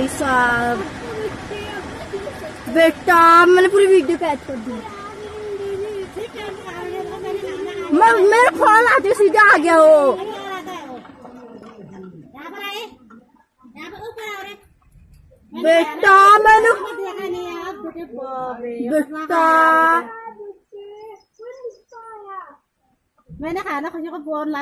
भाई साहब बेटा मैंने पूरी वीडियो कैच कर दी। मेरा फोन आते सीधा आ गया वो। बेटा मैंने बेटा मैंने खाना खुशी को फोन